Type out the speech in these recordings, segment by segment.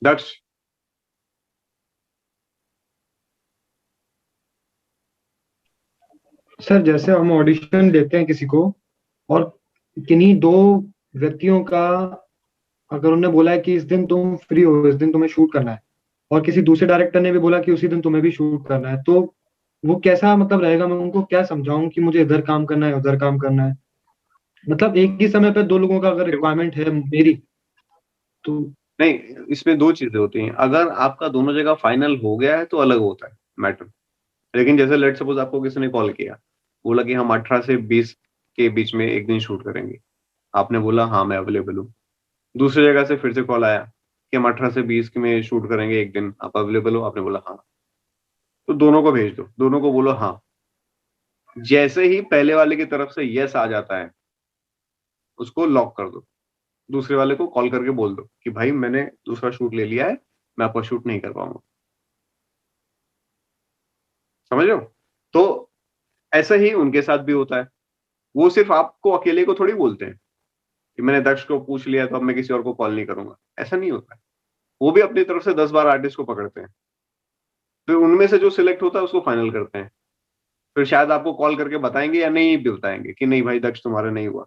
दक्ष। Sir जैसे हम audition देते हैं किसी को, और किन्हीं दो व्यक्तियों का, अगर उन्होंने बोला है कि इस दिन तुम फ्री हो, इस दिन तुम्हें शूट करना है, और किसी दूसरे डायरेक्टर ने भी बोला कि उसी दिन तुम्हें भी शूट करना है, तो वो कैसा मतलब रहेगा? मैं उनको क्या समझाऊं कि मुझे इधर काम करना है, उधर काम करना है? मतलब एक ही समय पे दो लोगों का अगर रिक्वायरमेंट है मेरी, तो। नहीं, इसमें दो चीजें होती हैं। अगर आपका दोनों जगह फाइनल हो गया है तो अलग होता है मैटर। लेकिन जैसे लेट सपोज आपको किसी ने कॉल किया, बोला कि हम 18 से 20 के बीच में एक दिन शूट करेंगे, आपने बोला हाँ मैं अवेलेबल हूँ। दूसरी जगह से फिर से कॉल आया कि हम 18 से 20 में शूट करेंगे एक दिन, आप अवेलेबल हो, आपने बोला हाँ। तो दोनों को भेज दो, दोनों को बोलो हाँ। जैसे ही पहले वाले की तरफ से यस आ जाता है, उसको लॉक कर दो। दूसरे वाले को कॉल करके बोल दो कि भाई मैंने दूसरा शूट ले लिया है, मैं आपका शूट नहीं कर पाऊंगा। समझ रहे हो? तो ऐसा ही उनके साथ भी होता है। वो सिर्फ आपको अकेले को थोड़ी बोलते हैं कि मैंने दक्ष को पूछ लिया तो अब मैं किसी और को कॉल नहीं करूंगा। ऐसा नहीं होता है। वो भी अपनी तरफ से 10-12 आर्टिस्ट को पकड़ते हैं, फिर उनमें से जो सिलेक्ट होता है उसको फाइनल करते हैं। फिर शायद आपको कॉल करके बताएंगे या नहीं भी बताएंगे कि नहीं भाई दक्ष तुम्हारा नहीं हुआ।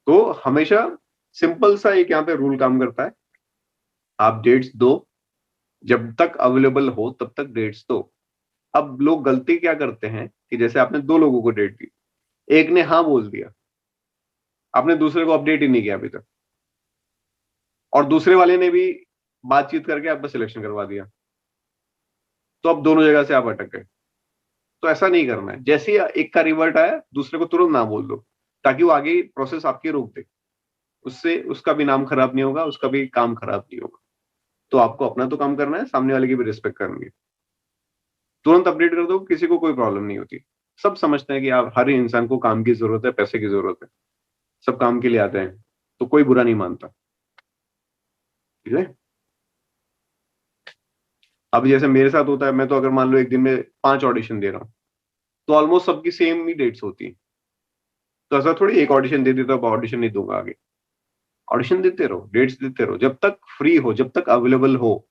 तो हमेशा सिंपल सा एक यहाँ पे रूल काम करता है, आप डेट्स दो, जब तक अवेलेबल हो तब तक डेट्स दो। अब लोग गलती क्या करते हैं कि जैसे आपने दो लोगों को डेट दी, एक ने हाँ बोल दिया, आपने दूसरे को अपडेट ही नहीं किया अभी तक, और दूसरे वाले ने भी बातचीत करके आपका सिलेक्शन करवा दिया, तो अब दोनों जगह से आप अटक गए। तो ऐसा नहीं करना है। जैसे ही एक का रिवर्ट आया, दूसरे को तुरंत ना बोल दो, ताकि वो आगे प्रोसेस आपकी रोक दे। उससे उसका भी नाम खराब नहीं होगा, उसका भी काम खराब नहीं होगा। तो आपको अपना तो काम करना है, सामने वाले की भी रिस्पेक्ट करनी है। तुरंत अपडेट कर दो, किसी को कोई प्रॉब्लम नहीं होती। सब समझते हैं कि आप, हर इंसान को काम की जरूरत है, पैसे की जरूरत है, सब काम के लिए आते हैं, तो कोई बुरा नहीं मानता। ठीक है। अब जैसे मेरे साथ होता है, मैं तो अगर मान लो एक दिन में 5 ऑडिशन दे रहा हूँ, तो ऑलमोस्ट सबकी सेम ही डेट्स होती है। तो ऐसा थोड़ी एक ऑडिशन दे देता, अब ऑडिशन नहीं दूंगा आगे। ऑडिशन देते रहो, डेट्स देते रहो, जब तक फ्री हो, जब तक अवेलेबल हो।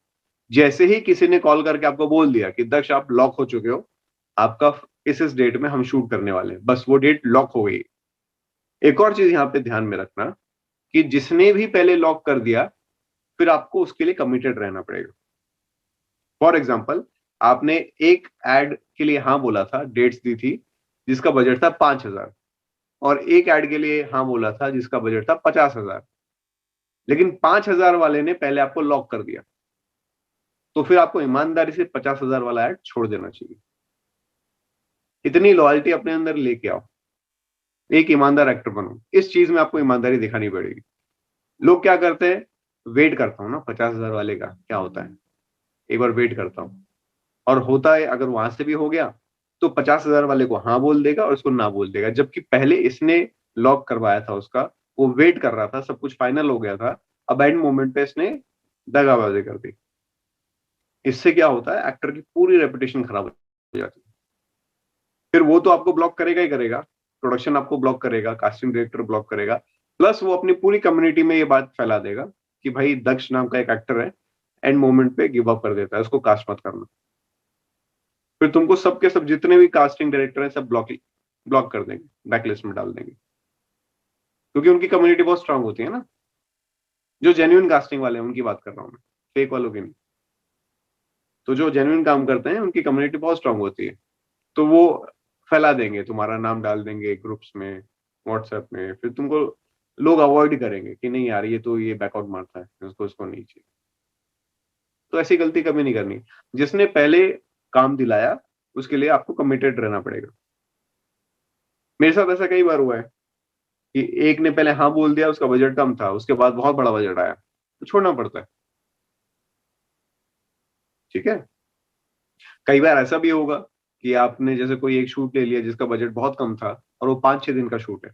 जैसे ही किसी ने कॉल करके आपको बोल दिया कि दक्ष आप लॉक हो चुके हो, आपका इस डेट में हम शूट करने वाले हैं, बस वो डेट लॉक हो गई। एक और चीज यहाँ पे ध्यान में रखना कि जिसने भी पहले लॉक कर दिया, फिर आपको उसके लिए कमिटेड रहना पड़ेगा। फॉर एग्जाम्पल, आपने एक एड के लिए हाँ बोला था, डेट्स दी थी, जिसका बजट था 5,000, और एक एड के लिए हाँ बोला था जिसका बजट था 50,000। लेकिन 5,000 वाले ने पहले आपको लॉक कर दिया, तो फिर आपको ईमानदारी से 50,000 वाला एड छोड़ देना चाहिए। इतनी लॉयल्टी अपने अंदर लेके आओ, एक ईमानदार एक्टर बनो। इस चीज में आपको ईमानदारी दिखानी पड़ेगी। लोग क्या करते हैं, वेट करता हूँ ना 50,000 वाले का क्या होता है, एक बार वेट करता हूँ, और होता है अगर वहां से भी हो गया, तो 50,000 वाले को हाँ बोल देगा और उसको ना बोल देगा, जबकि पहले इसने लॉक करवाया था उसका, वो वेट कर रहा था, सब कुछ फाइनल हो गया था, अब एंड मोमेंट पे इसने दगाबाजी कर दी। इससे क्या होता है, एक्टर की पूरी रेपुटेशन खराब हो जाती है। फिर वो तो आपको ब्लॉक करेगा ही करेगा, प्रोडक्शन आपको ब्लॉक करेगा, कास्टिंग डायरेक्टर ब्लॉक करेगा, प्लस वो अपनी पूरी कम्युनिटी में ये बात फैला देगा कि भाई दक्ष नाम का एक एक्टर है, एंड मोमेंट पे गिव अप कर देता है, उसको कास्ट मत करना। फिर तुमको सबके सब जितने भी कास्टिंग डायरेक्टर हैं सब ब्लॉक ब्लॉक कर देंगे, बैकलिस्ट में डाल देंगे, क्योंकि उनकी कम्युनिटी बहुत स्ट्रांग होती है ना। जो जेन्युइन कास्टिंग वाले हैं उनकी बात कर रहा हूँ मैं, फेक वालों की नहीं। तो जो जेन्युइन काम करते हैं उनकी कम्युनिटी बहुत स्ट्रांग होती है, तो वो फैला देंगे, तुम्हारा नाम डाल देंगे ग्रुप्स में, व्हाट्सएप में, फिर तुमको लोग अवॉइड करेंगे कि नहीं यार ये तो ये बैकआउट मारता है, उसको इसको नहीं चाहिए। तो ऐसी गलती कभी नहीं करनी। जिसने पहले काम दिलाया, उसके लिए आपको कमिटेड रहना पड़ेगा। मेरे साथ ऐसा कई बार हुआ है कि एक ने पहले हाँ बोल दिया, उसका बजट कम था, उसके बाद बहुत बड़ा बजट आया, तो छोड़ना पड़ता है। ठीक है। कई बार ऐसा भी होगा कि आपने जैसे कोई एक शूट ले लिया जिसका बजट बहुत कम था, और वो 5-6 दिन का शूट है,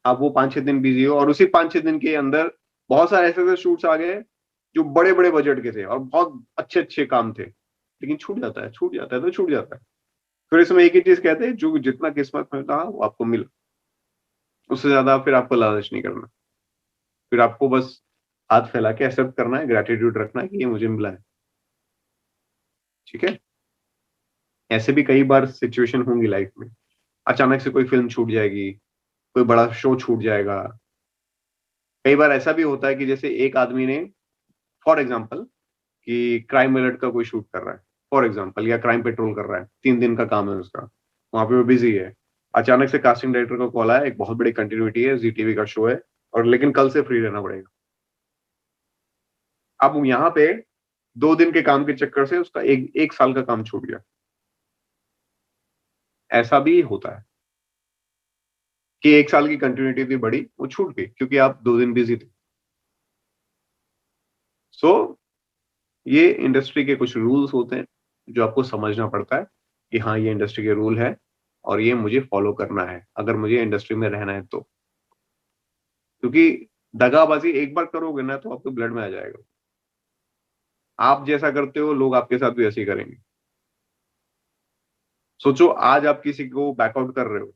आप वो 5-6 दिन बिजी हो, और उसी 5-6 दिन के अंदर बहुत सारे ऐसे ऐसे शूट्स आ गए जो बड़े बड़े बजट के थे और बहुत अच्छे अच्छे काम थे, लेकिन छूट जाता है, छूट जाता है तो छूट जाता है। फिर इसमें एक ही चीज कहते हैं, जो जितना किस्मत में था वो आपको मिला, उससे ज्यादा फिर आपको लालच नहीं करना। फिर आपको बस हाथ फैला के एक्सेप्ट करना है, ग्रेटिट्यूड रखना है कि ये मुझे मिला है। ठीक है, ऐसे भी कई बार सिचुएशन होंगी लाइफ में, अचानक से कोई फिल्म छूट जाएगी, कोई बड़ा शो छूट जाएगा। कई बार ऐसा भी होता है कि जैसे एक आदमी ने, फॉर एग्जाम्पल, कि क्राइम अलर्ट का कोई शूट कर रहा है, फॉर एग्जाम्पल, या क्राइम पेट्रोल कर रहा है, 3 दिन का काम है उसका, वहां पे वो बिजी है। अचानक से कास्टिंग डायरेक्टर को कॉल आया, एक बहुत बड़ी कंटिन्यूटी है, जी टीवी का शो है, और लेकिन कल से फ्री रहना पड़ेगा। अब यहाँ पे 2 दिन के काम के चक्कर से उसका एक साल का काम छूट गया। ऐसा भी होता है कि एक साल की कंटिन्यूटी थी बड़ी, वो छूट गई क्योंकि आप 2 दिन बिजी थे। सो ये इंडस्ट्री के कुछ रूल्स होते हैं जो आपको समझना पड़ता है कि हाँ, ये इंडस्ट्री के रूल है और ये मुझे फॉलो करना है अगर मुझे इंडस्ट्री में रहना है तो। क्योंकि दगाबाजी एक बार करोगे ना तो आपके ब्लड में आ जाएगा। आप जैसा करते हो लोग आपके साथ भी ऐसे ही करेंगे। सोचो, आज आप किसी को बैकआउट कर रहे हो,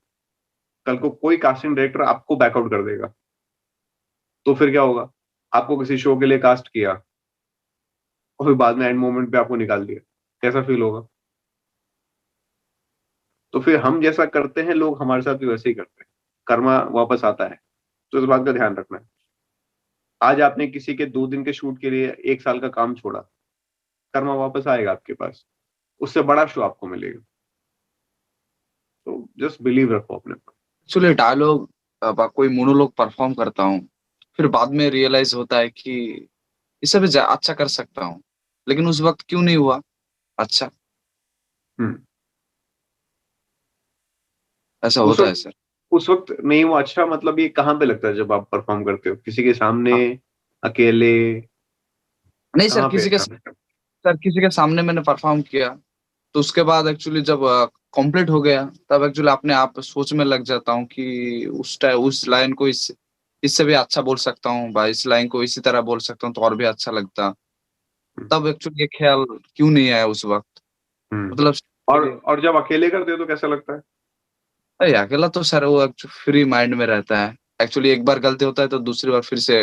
कल को कोई कास्टिंग डायरेक्टर आपको बैकआउट कर देगा, तो फिर क्या होगा? आपको किसी शो के लिए कास्ट किया और फिर बाद में एंड मोमेंट पे आपको निकाल दिया, कैसा फील होगा? तो फिर हम जैसा करते हैं लोग हमारे साथ भी वैसे ही करते हैं, कर्मा वापस आता है। तो इस बात का ध्यान रखना है। आज आपने किसी के 2 दिन के शूट के लिए एक साल का काम छोड़ा, कर्मा वापस आएगा आपके पास, उससे बड़ा शो आपको मिलेगा। तो जस्ट बिलीव रखो अपने पर। एक्चुअली डायलॉग कोई मोनोलॉग परफॉर्म करता हूँ, फिर बाद में रियलाइज होता है कि इससे भी अच्छा कर सकता हूँ, लेकिन उस वक्त क्यों नहीं हुआ अच्छा। हम्म। ऐसा उस होता है वक्त सर। उस वक्त नहीं हुआ अच्छा, मतलब ये कहाँ पे लगता है जब आप परफॉर्म करते हो किसी के सामने, अकेले, नहीं सर, कहाँ पे ऐसा लगता है? किसी के सामने मैंने परफॉर्म किया, तो उसके बाद एक्चुअली जब कंप्लीट हो गया, तब एक्चुअली अपने आप सोच में लग जाता हूँ कि उस लाइन को इससे भी अच्छा बोल सकता हूँ भाई, इस लाइन को इसी तरह बोल सकता हूँ तो और भी अच्छा लगता। हम्म। तब एक्चुअली ये ख्याल क्यों नहीं आया उस वक्त, हम्म। मतलब। और जब अकेले करते हो तो कैसा लगता है? अरे अकेला तो सर वो फ्री माइंड में रहता है। एक्चुअली एक बार गलती होता है तो दूसरी बार फिर से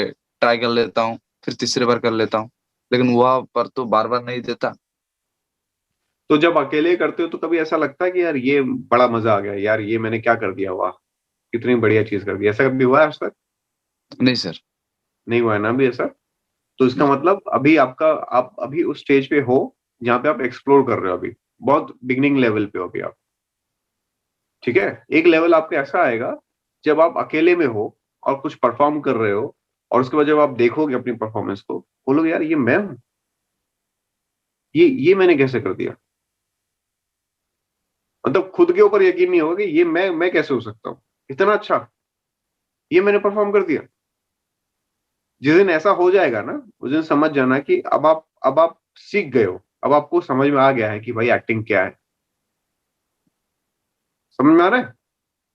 ट्राई कर लेता हूँ, फिर तीसरी बार कर लेता हूँ, लेकिन वह पर तो बार बार नहीं देता। तो जब अकेले करते हो तो कभी ऐसा लगता है कि यार ये बड़ा मजा आ गया, यार ये मैंने क्या कर दिया, वाह कितनी बढ़िया चीज कर दी? ऐसा कभी हुआ है आज तक? नहीं सर। नहीं हुआ है ना अभी ऐसा? तो इसका मतलब अभी आप अभी उस स्टेज पे हो जहाँ पे आप एक्सप्लोर कर रहे हो, अभी बहुत बिगिनिंग लेवल पे हो अभी आप। ठीक है, एक लेवल आपका ऐसा आएगा जब आप अकेले में हो और कुछ परफॉर्म कर रहे हो, और उसके बाद जब आप देखोगे अपनी परफॉर्मेंस को, बोलोगे यार ये मैं हूँ, ये मैंने कैसे कर दिया? मतलब खुद के ऊपर यकीन नहीं होगा कि ये मैं कैसे हो सकता हूँ इतना अच्छा, ये मैंने परफॉर्म कर दिया। जिस दिन ऐसा हो जाएगा ना, उस दिन समझ जाना कि अब आप सीख गए हो, अब आपको समझ में आ गया है कि भाई एक्टिंग क्या है। समझ में आ रहा है?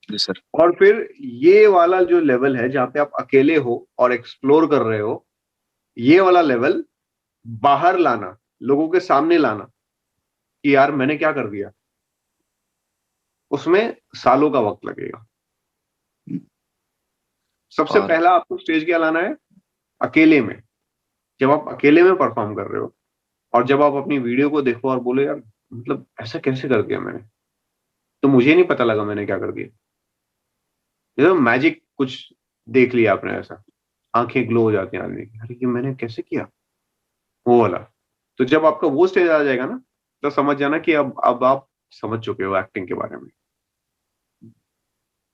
जी सर। और फिर ये वाला जो लेवल है जहाँ पे आप अकेले हो और एक्सप्लोर कर रहे हो, ये वाला लेवल बाहर लाना, लोगों के सामने लाना कि यार मैंने क्या कर दिया, उसमें सालों का वक्त लगेगा। सबसे और पहला आपको स्टेज क्या लाना है? अकेले में। जब आप अकेले में परफॉर्म कर रहे हो और जब आप अपनी वीडियो को देखो और बोलो यार मतलब ऐसा कैसे कर दिया मैंने, तो मुझे नहीं पता लगा मैंने क्या कर दिया। ये तो मैजिक कुछ देख लिया आपने ऐसा, आंखें ग्लो हो जाती हैं आदमी की, अरे ये मैंने कैसे किया, वो वाला। तो जब आपका वो स्टेज आ जाएगा ना, तो समझ जाना कि अब आप समझ चुके हो एक्टिंग के बारे में।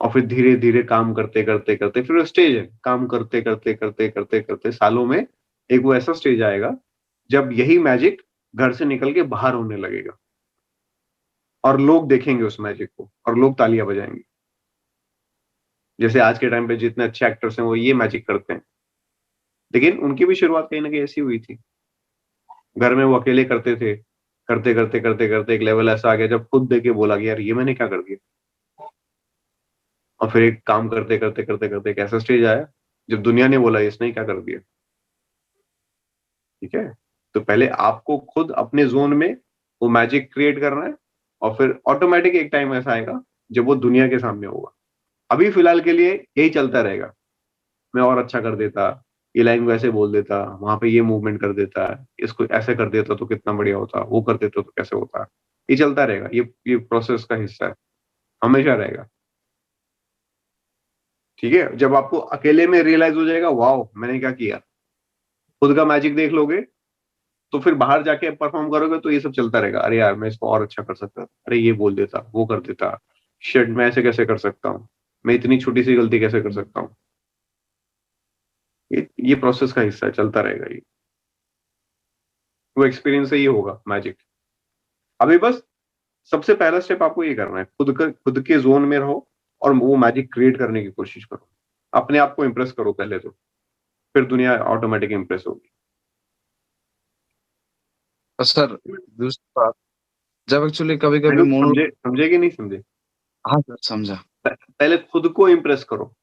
और फिर धीरे धीरे काम करते करते करते, फिर स्टेज है, काम करते करते करते करते करते सालों में एक वो ऐसा स्टेज आएगा जब यही मैजिक घर से निकल के बाहर होने लगेगा, और लोग देखेंगे उस मैजिक को और लोग तालियां बजाएंगे। जैसे आज के टाइम पे जितने अच्छे एक्टर्स हैं वो ये मैजिक करते हैं, लेकिन उनकी भी शुरुआत कहीं ना कहीं ऐसी हुई थी, घर में वो अकेले करते थे, करते करते करते करते एक लेवल ऐसा आ गया जब खुद देख के बोला कि यार ये मैंने क्या कर दिया। और फिर एक काम करते करते करते करते एक ऐसा स्टेज आया जब दुनिया ने बोला इसने क्या कर दिया। ठीक है, तो पहले आपको खुद अपने जोन में वो मैजिक क्रिएट करना है, और फिर ऑटोमेटिक एक टाइम ऐसा आएगा जब वो दुनिया के सामने होगा। अभी फिलहाल के लिए यही चलता रहेगा, मैं और अच्छा कर देता, ये लाइन को ऐसे बोल देता, वहां पे ये मूवमेंट कर देता, इसको ऐसे कर देता तो कितना बढ़िया होता, वो कर देता तो कैसे होता। ये चलता रहेगा, ये प्रोसेस का हिस्सा है, हमेशा रहेगा। ठीक है, जब आपको अकेले में रियलाइज हो जाएगा वाओ मैंने क्या किया, खुद का मैजिक देख लोगे, तो फिर बाहर जाके परफॉर्म करोगे तो ये सब चलता रहेगा। अरे यार मैं इसको और अच्छा कर सकता था, अरे ये बोल देता, वो कर देता, शिट मैं ऐसे कैसे कर सकता हूँ, मैं इतनी छोटी सी गलती कैसे कर सकता हूँ। ये प्रोसेस का हिस्सा है, चलता रहेगा ये। वो एक्सपीरियंस से ही होगा मैजिक। अभी बस सबसे पहला स्टेप आपको ये करना है, खुद के जोन में रहो और वो मैजिक क्रिएट करने की कोशिश करो। अपने आप को इम्प्रेस करो पहले तो, फिर दुनिया ऑटोमेटिक इम्प्रेस होगी। और सर दूसरी बात, जब एक्चुअली कभी कभी मोनो, समझे कि नहीं समझे? हाँ सर समझा। पहले खुद को इम्प्रेस करो।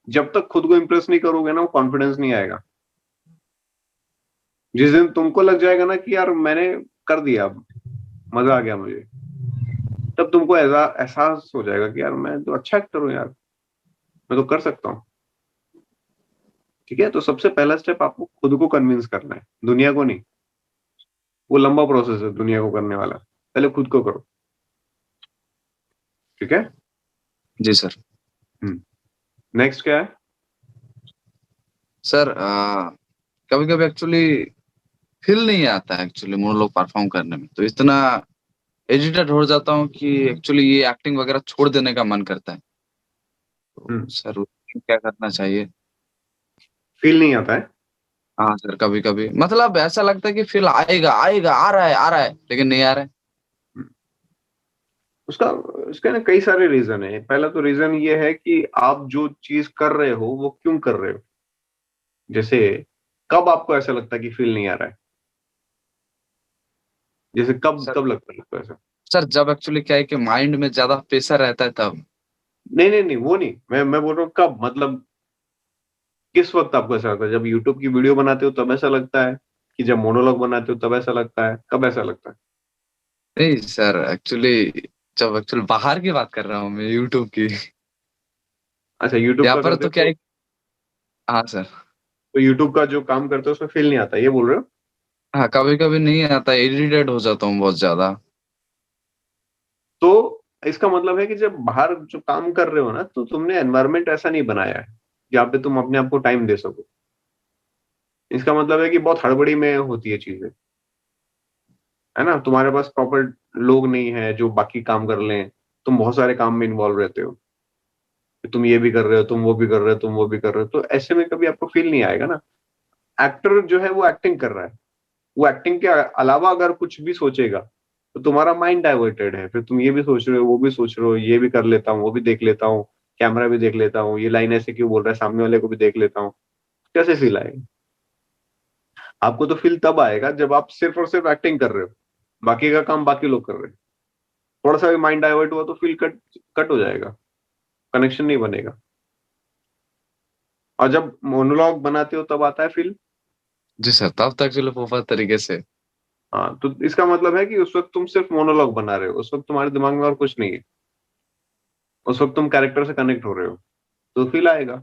जब तक खुद को इम्प्रेस नहीं करोगे ना, वो कॉन्फिडेंस नहीं आएगा। जिस दिन तुमको लग जाएगा ना कि यार मैंने कर दिया, मजा आ गया मुझे, तब तुमको ऐसा एहसास हो जाएगा कि यार मैं तो अच्छा एक्टर हूँ यार, मैं तो कर सकता हूँ। ठीक है, तो सबसे पहला स्टेप आपको खुद को कन्विंस करना है, दुनिया को नहीं। वो लंबा प्रोसेस है दुनिया को करने वाला, पहले खुद को करो। ठीक है जी सर। नेक्स्ट क्या है? सर कभी कभी एक्चुअली फील नहीं आता है एक्चुअली मोनोलॉग परफॉर्म करने में, तो इतना एजिटेट हो जाता हूँ कि एक्चुअली ये एक्टिंग वगैरह छोड़ देने का मन करता है। तो सर क्या करना चाहिए? फील नहीं आता है? हाँ सर, कभी कभी मतलब ऐसा लगता है कि फील आएगा आएगा, आ रहा है लेकिन नहीं आ रहा है। उसका उसके ना कई सारे रीजन है। पहला तो रीजन ये है कि आप जो चीज कर रहे हो वो क्यों कर रहे हो। जैसे कब आपको ऐसा लगता है कि फील नहीं आ रहा है? जैसे कब कब लगता है आपको ऐसा? सर जब एक्चुअली क्या है कि माइंड में ज्यादा प्रेशर रहता है तब। नहीं वो नहीं, मैं बोल रहा हूँ कब, मतलब किस वक्त आपको ऐसा लगता है? जब यूट्यूब की वीडियो बनाते हो तब ऐसा लगता है, कि जब मोनोलॉग बनाते हो तब ऐसा लगता है, कब ऐसा लगता है? नहीं सर, एक्चुअली जब एक्चुअली बाहर की बात कर रहा हूँ मैं, यूट्यूब की। अच्छा, यूट्यूब यहाँ का पर करते तो हो क्या है, हाँ सर। तो यूट्यूब का जो काम करते हो उसमें फील नहीं आता, ये बोल रहे हो? हाँ कभी कभी नहीं आता, इरिटेट हो जाता हूँ बहुत ज्यादा। तो इसका मतलब है कि जब बाहर जो काम कर रहे हो ना, तो तुमने एनवायरनमेंट ऐसा नहीं बनाया है जहाँ पे तुम अपने आप को टाइम दे सको। इसका मतलब है कि बहुत हड़बड़ी में होती है चीजें, है ना। तुम्हारे पास प्रॉपर लोग नहीं है जो बाकी काम कर लें, तुम बहुत सारे काम में इन्वॉल्व रहते हो, तुम ये भी कर रहे हो, तुम वो भी कर रहे हो, तुम वो भी कर रहे हो, तो ऐसे में कभी आपको फील नहीं आएगा ना। एक्टर जो है वो एक्टिंग कर रहा है, वो एक्टिंग के अलावा अगर कुछ भी सोचेगा तो तुम्हारा माइंड डाइवर्टेड है, फिर तुम ये भी सोच रहे हो, वो भी सोच रहे हो, ये भी कर लेता हूँ, वो भी देख लेता हूँ, कैमरा भी देख लेता हूँ, ये लाइन ऐसे क्यों बोल रहा है, सामने वाले को भी देख लेता हूँ। कैसे फील आएगा? आपको तो फील तब आएगा जब आप सिर्फ और सिर्फ एक्टिंग कर रहे हो, बाकी का काम बाकी लोग कर रहे हैं। थोड़ा सा भी माइंड डाइवर्ट हुआ तो फील कट कट हो जाएगा, कनेक्शन नहीं बनेगा। और जब मोनोलॉग बनाते हो तब आता है फील। जी सर, तब तक चलो प्रोपर तरीके से। हाँ, तो इसका मतलब है कि उस वक्त तुम सिर्फ मोनोलॉग बना रहे हो, उस वक्त तुम्हारे दिमाग में और कुछ नहीं है, उस वक्त तुम कैरेक्टर से कनेक्ट हो रहे हो, तो फील आएगा।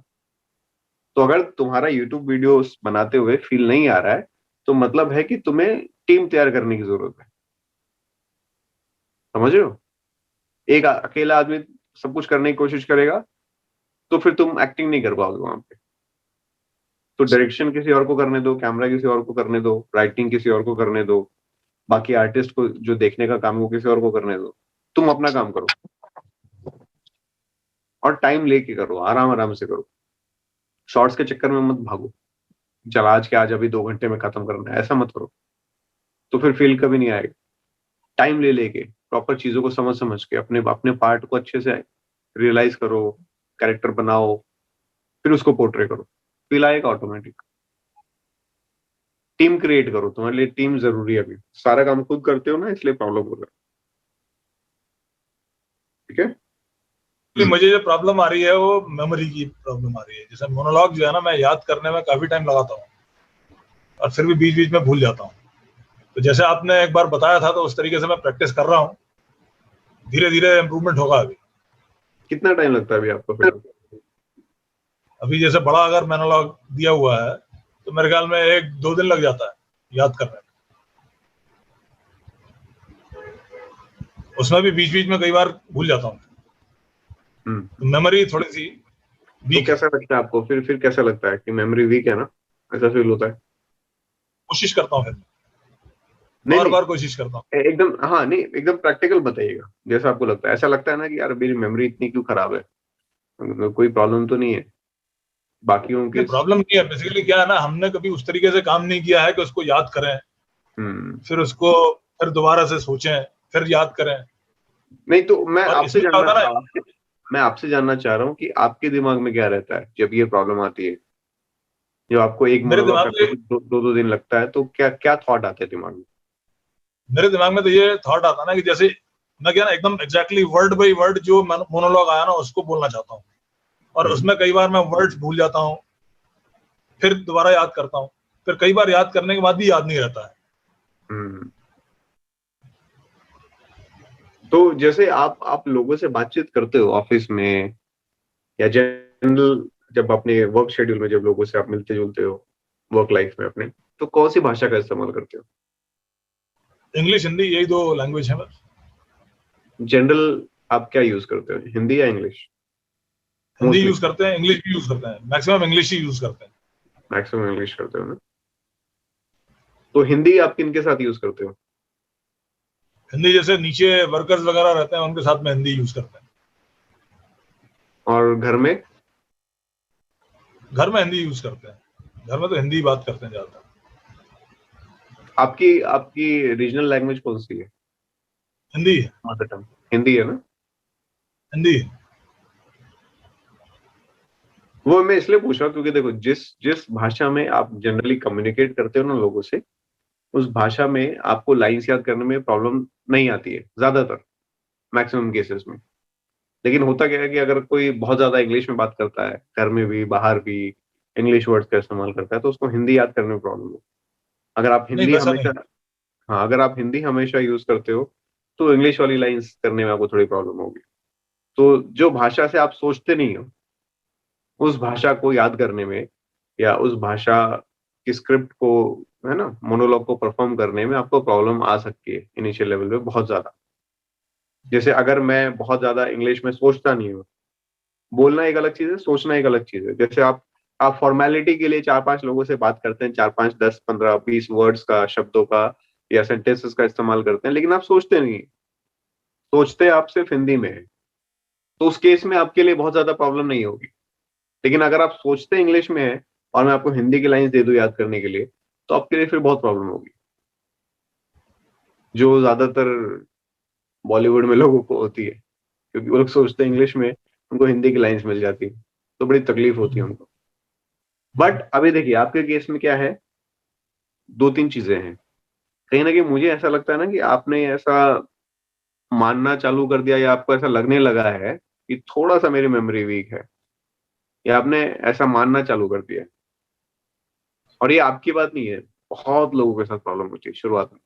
तो अगर तुम्हारा यूट्यूब वीडियो बनाते हुए फील नहीं आ रहा है, तो मतलब है कि तुम्हें टीम तैयार करने की जरूरत है। समझ रहे हो? एक अकेला आदमी सब कुछ करने की कोशिश करेगा तो फिर तुम एक्टिंग नहीं कर पाओगे वहां पे। तो डायरेक्शन किसी और को करने दो, कैमरा किसी और को करने दो, राइटिंग किसी और को करने दो, बाकी आर्टिस्ट को जो देखने का काम है वो किसी और को करने दो। तुम अपना काम करो और टाइम लेके करो, आराम आराम से करो। शॉर्ट्स के चक्कर में मत भागो, चल आज के आज अभी 2 घंटे में खत्म करना है, ऐसा मत करो, तो फिर फील कभी नहीं आएगा। टाइम ले लेके प्रॉपर चीजों को समझ समझ के अपने अपने पार्ट को अच्छे से रियलाइज करो, कैरेक्टर बनाओ, फिर उसको पोर्ट्रे करो, फील आएगा ऑटोमेटिक। टीम क्रिएट करो, तुम्हारे लिए टीम जरूरी है। अभी सारा काम खुद करते हो ना, इसलिए प्रॉब्लम हो रहा है। ठीक है। मुझे जो प्रॉब्लम आ रही है वो मेमोरी की प्रॉब्लम आ रही है। जैसे मोनोलॉग जो है ना, मैं याद करने में काफी टाइम लगाता हूँ और फिर भी बीच बीच में भूल जाता हूँ। तो जैसे आपने एक बार बताया था, तो उस तरीके से मैं प्रैक्टिस कर रहा हूँ, धीरे धीरे इम्प्रूवमेंट होगा। अभी कितना टाइम लगता है अभी आपको फिर? अभी जैसे बड़ा अगर मोनोलॉग दिया हुआ है तो मेरे ख्याल में 1-2 दिन लग जाता है याद करने में। उसमें भी बीच बीच में कई बार भूल जाता हूँ, तो मेमोरी थोड़ी सी तो वीक है। कैसा लगता है आपको फिर कैसा लगता है कि मेमोरी वीक है ना, ऐसा फील होता है? कोशिश करता हूँ, फिर नहीं बार नहीं, बार कोशिश करता हूँ। एकदम हाँ नहीं, एकदम प्रैक्टिकल बताइएगा जैसा आपको लगता है। ऐसा लगता है ना कि यार मेरी मेमोरी इतनी क्यों खराब है, कोई प्रॉब्लम तो नहीं है बाकियों के? नहीं, प्रॉब्लम नहीं है। बेसिकली क्या है ना, हमने कभी उस तरीके से काम नहीं किया है कि उसको याद करें, फिर उसको फिर दोबारा से सोचें, फिर याद करें। नहीं तो मैं और आपसे इसमें क्या होता है ना, जानना चाह रहा हूँ कि आपके दिमाग में क्या रहता है जब ये प्रॉब्लम आती है, जब आपको एक मेरे मोनोलॉग दिमाग करने में में दो दिन लगता है, तो क्या क्या थॉट आते हैं दिमाग में? तो ये थॉट आता है ना कि जैसे मैं क्या ना एकदम एग्जैक्टली वर्ड बाय वर्ड जो मोनोलॉग आया ना उसको बोलना चाहता हूँ, और उसमें कई बार मैं वर्ड्स भूल जाता हूँ, फिर दोबारा याद करता हूँ, फिर कई बार याद करने के बाद भी याद नहीं रहता है। तो जैसे आप लोगों से बातचीत करते हो ऑफिस में या जनरल, जब अपने वर्क शेड्यूल में जब लोगों से आप मिलते जुलते हो वर्क लाइफ में अपने, तो कौन सी भाषा का इस्तेमाल करते हो? इंग्लिश हिंदी यही 2 लैंग्वेज है बस। जनरल आप क्या यूज करते हो, हिंदी या इंग्लिश? हिंदी मोस्टली यूज करते हैं, इंग्लिश भी यूज करते हैं, मैक्सिमम इंग्लिश ही यूज करते हैं। मैक्सिमम इंग्लिश करते हो ना? तो हिंदी आप किन के साथ यूज करते हो? हिंदी जैसे नीचे वर्कर्स वगैरह रहते हैं उनके साथ में हिंदी यूज करते हैं। और घर में? घर में हिंदी यूज करते हैं, घर में तो हिंदी बात करते हैं ज्यादा। आपकी आपकी रीजनल लैंग्वेज कौन सी है? हिंदी है। मदर टंग हिंदी है ना? हिंदी है। वो मैं इसलिए पूछ रहा हूँ क्योंकि देखो, जिस जिस भाषा में आप जनरली कम्युनिकेट करते हो ना लोगों से, उस भाषा में आपको लाइंस याद करने में प्रॉब्लम नहीं आती है ज्यादातर, मैक्सिमम केसेस में। लेकिन होता क्या है कि अगर कोई बहुत ज्यादा इंग्लिश में बात करता है, घर में भी बाहर भी इंग्लिश वर्ड्स का इस्तेमाल करता है, तो उसको हिंदी याद करने में प्रॉब्लम हो। अगर आप नहीं हिंदी वैसा नहीं। हमेशा हाँ, अगर आप हिंदी हमेशा यूज करते हो तो इंग्लिश वाली लाइंस करने में आपको थोड़ी प्रॉब्लम होगी। तो जो भाषा से आप सोचते नहीं हो, उस भाषा को याद करने में या उस भाषा की स्क्रिप्ट को, है ना, मोनोलॉग को परफॉर्म करने में आपको प्रॉब्लम आ सकती है इनिशियल लेवल पे बहुत ज्यादा। जैसे अगर मैं बहुत ज्यादा इंग्लिश में सोचता नहीं हूँ, बोलना एक अलग चीज है, सोचना एक अलग चीज है। जैसे आप फॉर्मेलिटी के लिए 4-5 लोगों से बात करते हैं, 4-5 10-15-20 वर्ड्स का, शब्दों का या सेंटेंसेस का इस्तेमाल करते हैं, लेकिन आप सोचते नहीं, सोचते आप सिर्फ हिंदी में है, तो उस केस में आपके लिए बहुत ज्यादा प्रॉब्लम नहीं होगी। लेकिन अगर आप सोचते इंग्लिश में है और मैं आपको हिंदी की लाइंस दे दूं याद करने के लिए, तो आपके लिए फिर बहुत प्रॉब्लम होगी, जो ज्यादातर बॉलीवुड में लोगों को होती है, क्योंकि वो लोग सोचते हैं इंग्लिश में, उनको हिंदी की लाइंस मिल जाती है, तो बड़ी तकलीफ होती है उनको। बट अभी देखिए आपके केस में क्या है, 2-3 चीजें हैं। कहीं ना कहीं मुझे ऐसा लगता है ना कि आपने ऐसा मानना चालू कर दिया या आपको ऐसा लगने लगा है कि थोड़ा सा मेरी मेमोरी वीक है, या आपने ऐसा मानना चालू कर दिया है। और ये आपकी बात नहीं है, बहुत लोगों के साथ प्रॉब्लम होती है शुरुआत में।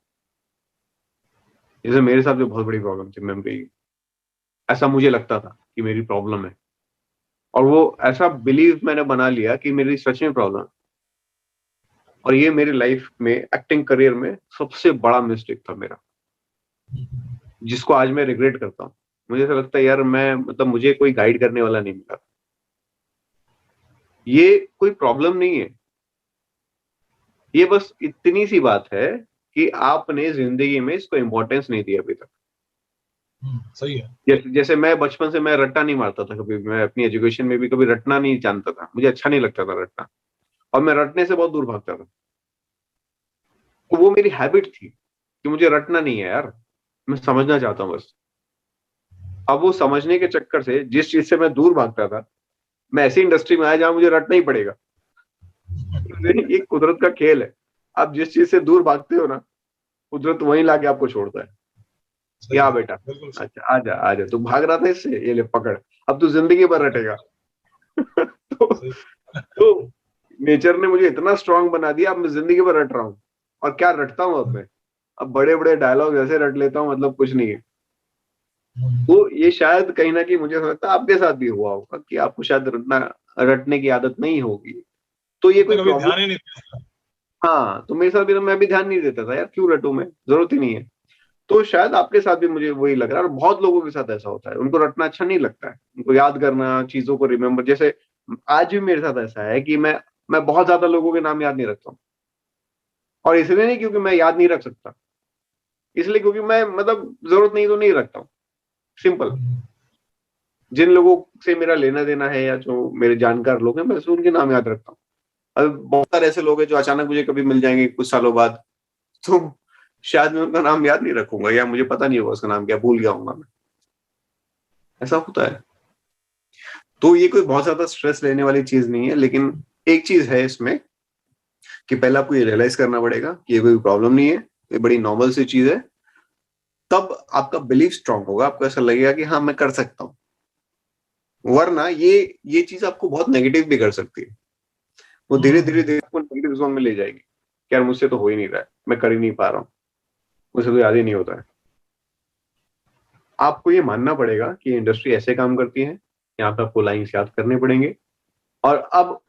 जैसे मेरे साथ भी बहुत बड़ी प्रॉब्लम थी मेमोरी की। ऐसा मुझे लगता था कि मेरी प्रॉब्लम है, और वो ऐसा बिलीव मैंने बना लिया कि मेरी सच में प्रॉब्लम है। और ये मेरी लाइफ में, एक्टिंग करियर में सबसे बड़ा मिस्टेक था मेरा, जिसको आज मैं रिग्रेट करता हूँ। मुझे ऐसा लगता है यार, मैं मतलब मुझे कोई गाइड करने वाला नहीं मिला। ये कोई प्रॉब्लम नहीं है, ये बस इतनी सी बात है कि आपने जिंदगी में इसको इम्पोर्टेंस नहीं दिया अभी तक। सही है। जैसे मैं बचपन से मैं रट्टा नहीं मारता था कभी भी, मैं अपनी एजुकेशन में भी कभी रटना नहीं जानता था, मुझे अच्छा नहीं लगता था रटना, और मैं रटने से बहुत दूर भागता था। तो वो मेरी हैबिट थी कि मुझे रटना नहीं है यार, मैं समझना चाहता हूँ बस। अब वो समझने के चक्कर से जिस चीज से मैं दूर भागता था, मैं ऐसी इंडस्ट्री में आया जहां मुझे रटना ही पड़ेगा। ये कुदरत का खेल है, आप जिस चीज से दूर भागते हो ना, कुदरत वहीं लाके आपको छोड़ता है। क्या बेटा, बिल्कुल सही। अच्छा आजा आजा, तू भाग रहा था इससे, ये ले पकड़, अब तू जिंदगी भर रटेगा। सही। तो नेचर ने मुझे इतना स्ट्रांग बना दिया, अब मैं जिंदगी भर रट रहा हूँ। और क्या रटता हूँ अब मैं, अब बड़े बड़े डायलॉग ऐसे रट लेता हूँ, मतलब कुछ नहीं है। तो ये शायद कहीं ना कहीं मुझे लगता है आपके साथ भी हुआ होगा कि आपको शायद रटने की आदत नहीं होगी, तो ये कोई कभी प्रॉब्लम, ध्यान ही नहीं दिया। हाँ, तो मेरे साथ भी मैं भी ध्यान नहीं देता था यार, क्यों रटूं मैं, जरूरत ही नहीं है। तो शायद आपके साथ भी मुझे वही लग रहा है, और बहुत लोगों के साथ ऐसा होता है, उनको रटना अच्छा नहीं लगता है, उनको याद करना, चीजों को रिमेम्बर। जैसे आज भी मेरे साथ ऐसा है कि मैं बहुत ज्यादा लोगों के नाम याद नहीं रखता हूँ, और इसलिए नहीं क्योंकि मैं याद नहीं रख सकता, इसलिए क्योंकि मैं मतलब जरूरत नहीं तो नहीं रखता हूँ, सिंपल। जिन लोगों से मेरा लेना देना है या जो मेरे जानकार लोग हैं, मैं सिर्फ उनके नाम याद रखता हूँ। अब बहुत सारे ऐसे लोग हैं जो अचानक मुझे कभी मिल जाएंगे कुछ सालों बाद, तो शायद मैं उनका नाम याद नहीं रखूंगा, या मुझे पता नहीं होगा उसका नाम क्या, भूल गया हूंगा मैं। ऐसा होता है। तो ये कोई बहुत ज्यादा स्ट्रेस लेने वाली चीज नहीं है, लेकिन एक चीज है इसमें कि पहले आपको ये रियलाइज करना पड़ेगा कि ये कोई प्रॉब्लम नहीं है, ये बड़ी नॉर्मल सी चीज है। तब आपका बिलीफ स्ट्रांग होगा, आपको ऐसा लगेगा कि हाँ मैं कर सकता हूँ। वरना ये चीज आपको बहुत नेगेटिव भी कर सकती है। वो धीरे धीरे धीरे आपको नेगेटिव जोन में ले जाएगी कि यार मुझसे तो हो ही नहीं रहा है, मैं कर ही नहीं पा रहा हूँ, मुझसे तो याद ही नहीं होता है। आपको ये मानना पड़ेगा कि इंडस्ट्री ऐसे काम करती है, यहाँ पे आपको लाइंस याद करने पड़ेंगे। और अब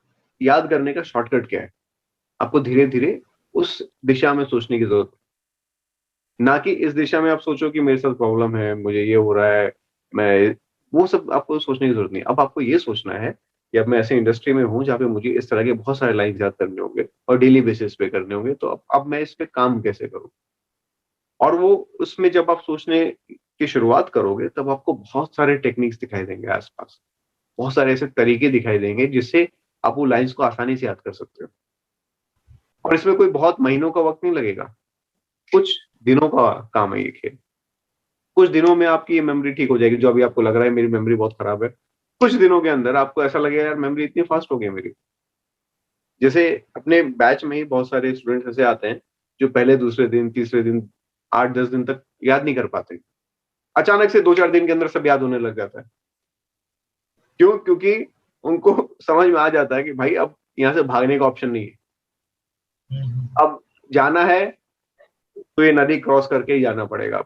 याद करने का शॉर्टकट क्या है, आपको धीरे धीरे उस दिशा में सोचने की जरूरत है, ना कि इस दिशा में आप सोचो कि मेरे साथ प्रॉब्लम है, मुझे ये हो रहा है, मैं, वो सब आपको सोचने की जरूरत नहीं। अब आपको ये सोचना है कि अब मैं ऐसे इंडस्ट्री में हूँ जहाँ पे मुझे इस तरह के बहुत सारे लाइंस याद करने होंगे और डेली बेसिस पे करने होंगे, तो अब मैं इस पे काम कैसे करूँ। और वो उसमें जब आप सोचने की शुरुआत करोगे, तब आपको बहुत सारे टेक्निक्स दिखाई देंगे आसपास, बहुत सारे ऐसे तरीके दिखाई देंगे जिससे आप वो लाइंस को आसानी से याद कर सकते हो। और इसमें कोई बहुत महीनों का वक्त नहीं लगेगा, कुछ दिनों का काम है ये खेल। कुछ दिनों में आपकी ये मेमोरी ठीक हो जाएगी, जो अभी आपको लग रहा है मेरी मेमोरी बहुत खराब है, कुछ दिनों के अंदर आपको ऐसा लगेगा यार मेमोरी इतनी फास्ट हो गई मेरी। जैसे अपने बैच में ही बहुत सारे स्टूडेंट्स ऐसे आते हैं जो पहले दूसरे दिन तीसरे दिन 8-10 दिन तक याद नहीं कर पाते, अचानक से 2-4 दिन के अंदर सब याद होने लग जाता है। क्यों? क्योंकि उनको समझ में आ जाता है कि भाई अब यहाँ से भागने का ऑप्शन नहीं है, अब जाना है तो ये नदी क्रॉस करके ही जाना पड़ेगा,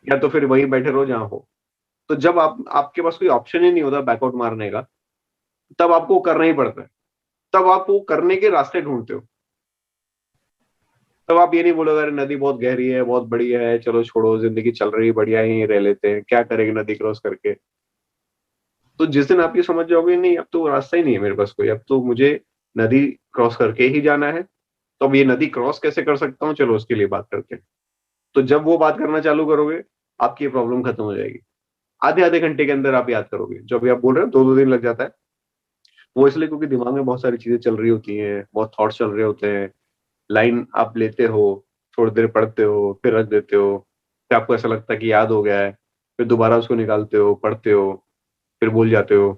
या तो फिर वहीं बैठे रहो जहां हो। तो जब आपके पास कोई ऑप्शन ही नहीं होता बैकआउट मारने का, तब आपको करना ही पड़ता है, तब आप वो करने के रास्ते ढूंढते हो। तब आप ये नहीं बोलोगे अरे नदी बहुत गहरी है, बहुत बड़ी है, चलो छोड़ो, जिंदगी चल रही है, बढ़िया ही रह लेते हैं, क्या करेंगे नदी क्रॉस करके। तो जिस दिन आप ये समझ जाओगे नहीं अब तो वो रास्ता ही नहीं है मेरे पास कोई, अब तो मुझे नदी क्रॉस करके ही जाना है, तो अब ये नदी क्रॉस कैसे कर सकता हूँ, चलो उसके लिए बात करते हैं। तो जब वो बात करना चालू करोगे, आपकी ये प्रॉब्लम खत्म हो जाएगी। आधे आधे घंटे के अंदर आप याद करोगे। जो अभी आप बोल रहे हो 2-2 दिन लग जाता है, वो इसलिए क्योंकि दिमाग में बहुत सारी चीजें चल रही होती हैं, बहुत थॉट्स चल रहे होते हैं। लाइन आप लेते हो, थोड़ी देर पढ़ते हो, फिर रख देते हो, फिर आपको ऐसा लगता है कि याद हो गया है, फिर दोबारा उसको निकालते हो, पढ़ते हो, फिर भूल जाते हो,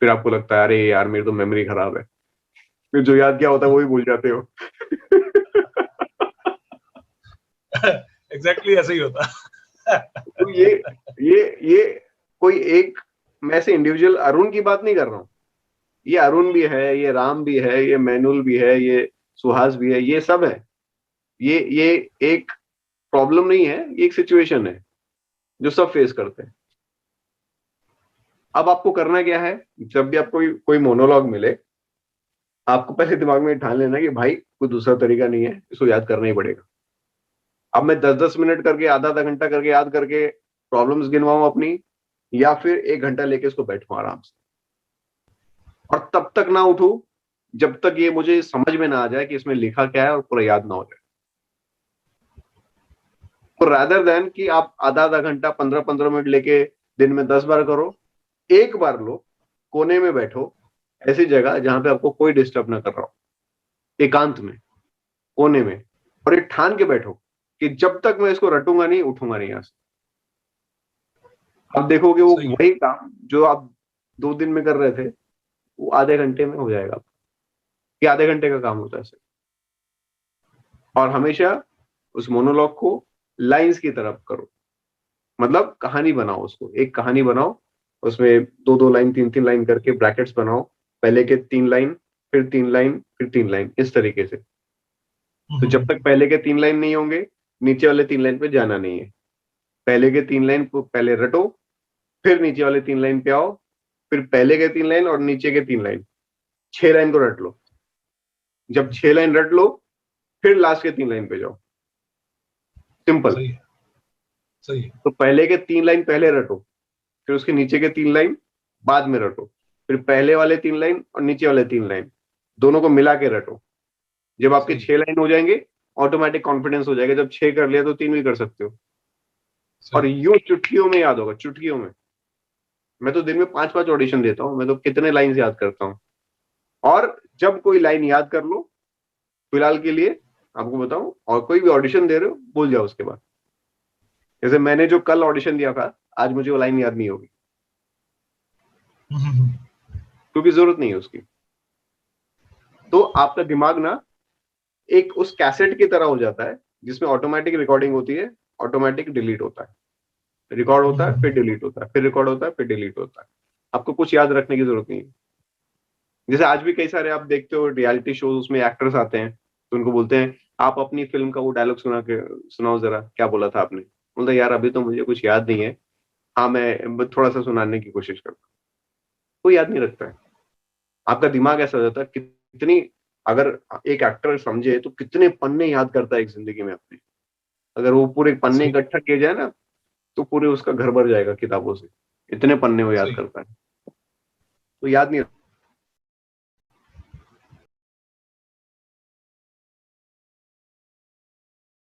फिर आपको लगता है अरे यार मेरी तो मेमोरी खराब है, फिर जो याद किया होता है वो ही भूल जाते हो। एग्जैक्टली ऐसे ही होता है। तो ये कोई एक, मैं ऐसे इंडिविजुअल अरुण की बात नहीं कर रहा हूँ, ये अरुण भी है, ये राम भी है, ये मैनुल भी है, ये सुहास भी है, ये सब है। ये एक प्रॉब्लम नहीं है, ये एक सिचुएशन है जो सब फेस करते हैं। अब आपको करना क्या है, जब भी आपको कोई मोनोलॉग मिले, आपको पहले दिमाग में ठान लेना कि भाई कोई दूसरा तरीका नहीं है, इसको याद करना ही पड़ेगा। अब मैं 10-10 मिनट करके, आधा आधा घंटा करके याद करके प्रॉब्लम्स गिनवाऊं अपनी, या फिर 1 घंटा लेके इसको बैठूं आराम से, और तब तक ना उठूं जब तक ये मुझे समझ में ना आ जाए कि इसमें लिखा क्या है और पूरा याद ना हो जाए। तो रादर देन कि आप आधा आधा घंटा 15-15 मिनट लेके दिन में 10 बार करो, एक बार लो, कोने में बैठो, ऐसी जगह जहां पे आपको कोई डिस्टर्ब ना कर रहा हो, एकांत में, कोने में, और ये ठान के बैठो कि जब तक मैं इसको रटूंगा नहीं, उठूंगा नहीं यहाँ से। अब देखोगे वो सही है। वही काम जो आप 2 दिन में कर रहे थे, वो आधे घंटे में हो जाएगा। ये आधे घंटे का काम होता है सिर्फ। और हमेशा उस मोनोलॉग को लाइंस की तरफ करो, मतलब कहानी बनाओ, उसको एक कहानी बनाओ, उसमें 2-2 लाइन 3-3 लाइन करके ब्रैकेट्स बनाओ, पहले के 3 लाइन, फिर 3 लाइन, फिर 3 लाइन, इस तरीके से। तो जब तक पहले के 3 लाइन नहीं होंगे, नीचे वाले 3 लाइन पे जाना नहीं है। पहले के 3 लाइन को पहले रटो, फिर नीचे वाले 3 लाइन पे आओ, फिर पहले के 3 लाइन और नीचे के 3 लाइन, 6 लाइन को रट लो, जब 6 लाइन रट लो फिर लास्ट के 3 लाइन पे जाओ, सिंपल। सही है, सही है। तो पहले के 3 लाइन पहले रटो, फिर उसके नीचे के 3 लाइन बाद में रटो, फिर पहले वाले 3 लाइन और नीचे वाले 3 लाइन दोनों को मिला के रटो। जब आपके 6 लाइन हो जाएंगे ऑटोमेटिक कॉन्फिडेंस हो जाएगा, जब 6 कर लिया तो 3 भी कर सकते हो। और यूं चुटकियों में याद होगा, चुटकियों में। मैं तो दिन में 5-5 ऑडिशन देता हूँ, मैं तो कितने लाइन याद करता हूँ। और जब कोई लाइन याद कर लो, फिलहाल के लिए आपको बताऊं, और कोई भी ऑडिशन दे रहे हो भूल जाओ उसके बाद। जैसे मैंने जो कल ऑडिशन दिया था, आज मुझे वो लाइन याद नहीं होगी, क्योंकि जरूरत नहीं है उसकी। तो आपका दिमाग ना एक उस कैसेट की तरह हो जाता है जिसमें ऑटोमेटिक रिकॉर्डिंग होती है, ऑटोमेटिक डिलीट होता है, रिकॉर्ड होता है फिर डिलीट होता है, फिर रिकॉर्ड होता है फिर डिलीट होता है। आपको कुछ याद रखने की जरूरत नहीं है। जैसे आज भी कई सारे आप देखते हो रियलिटी शोज, उसमें एक्टर्स आते हैं तो उनको बोलते हैं आप अपनी फिल्म का वो डायलॉग सुनाओ जरा, क्या बोला था आपने। बोलता यार अभी तो मुझे कुछ याद नहीं है, हाँ मैं थोड़ा सा सुनाने की कोशिश करता हूँ। कोई याद नहीं रखता है। आपका दिमाग ऐसा हो जाता है, कितनी अगर एक एक्टर समझे तो कितने पन्ने याद करता है एक जिंदगी में अपने। अगर वो पूरे पन्ने इकट्ठा किए जाए ना तो पूरे उसका घर भर जाएगा किताबों से, इतने पन्ने वो याद करता है। तो याद नहीं